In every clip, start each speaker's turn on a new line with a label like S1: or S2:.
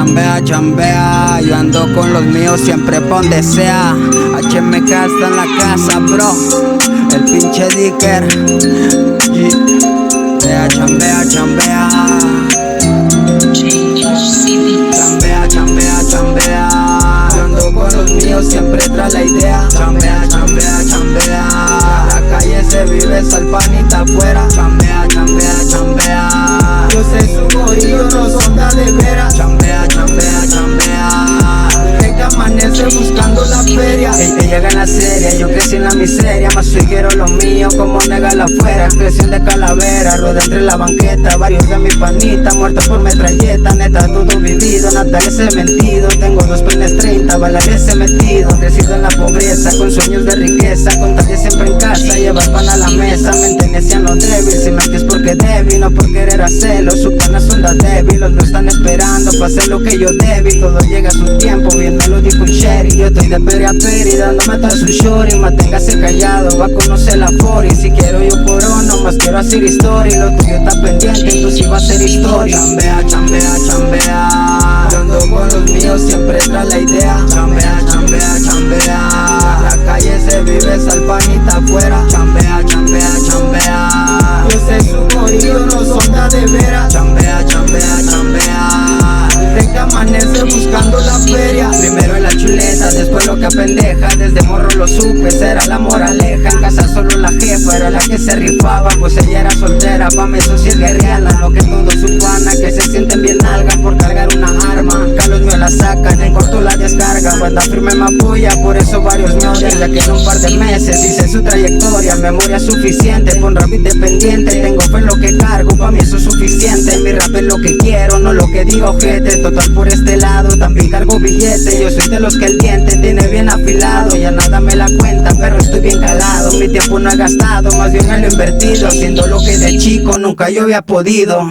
S1: Chambea, chambea, yo ando con los míos siempre pa' donde sea. HMK está en la casa, bro. El pinche Dicker. Chambea, chambea. Chambea, chambea, chambea. Yo ando con los míos siempre tras la idea. Chambea, chambea, chambea. La calle se vive, salpanita afuera. Chambea, chambea, chambea. Yo sé su gorillo, no son de veras. Chambea, chambea, chambea. De que amanece buscando la feria. Ella gana seria, yo crecí en la miseria. Más soy quiero lo mío, como negarla afuera. Expresión de calavera, rueda entre la banqueta. Varios de mis panitas, muertos por metralleta. Neta, todo vivido, natales he mentido. Tengo 2 penes 30, balares he metido. Crecido en la pobreza, con sueños de riqueza. Con tal de siempre en casa, llevar pan a la mesa. Me entenecían lo débil, si mentes porque débil, no por querer hacerlo. Sus panas son da débil, los no están esperando pa' hacer lo que yo débil. Todo llega a su tiempo, bien me lo dijo un Sherry. Yo estoy de peri a peri, dándome todo su shorty. Manténgase callado, va a conocer la fori. Si quiero yo por uno, más quiero hacer historia. Lo tuyo está pendiente, tú sí va a ser historia. Chambea, chambea, chambea. Yo ando con los míos siempre tras la idea. Chambea, chambea, chambea. La calle se vive, salpanita afuera. Chambea, chambea, chambea. Yo sé su gorillo, no son de veras. Chambea, chambea, chambea. De que amanece buscando la feria. Primero en la chuleta, después lo que apendeja. Desde morro lo supe, será la moraleja. En casa solo la jefa era la que se rifaba. Pues ella era soltera, pa' mí eso sí es guerreana. Lo que todo su pana, que se sienten bien algas por cargar una arma. Que a los míos la sacan, en corto la descargan. Banda firme me apoya, por eso varios me odian. Ya que en un par de meses hice su trayectoria. Memoria suficiente, con rap independiente. Tengo fe en lo que cargo, pa' mí eso es suficiente. Mi rap es lo que quiero, no lo que diga ojete. Total por este lado, también cargo billete. Yo soy de los que el diente tiene bien afilado. Ya nada me la cuenta, pero estoy bien calado. Mi tiempo no he gastado, más bien me lo he invertido. Haciendo lo que de chico nunca yo había podido.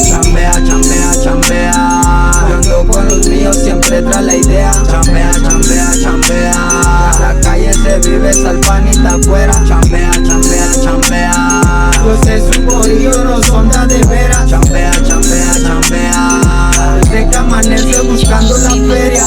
S1: Chambea, chambea, chambea. Yo ando con los míos siempre tras la idea. Chambea, chambea, chambea. La calle se vive, salpanita afuera. Chambea, chambea, chambea. Yo sé su gorillo, no son de veras. Chambea, chambea, chambea. De que amanece buscando la feria.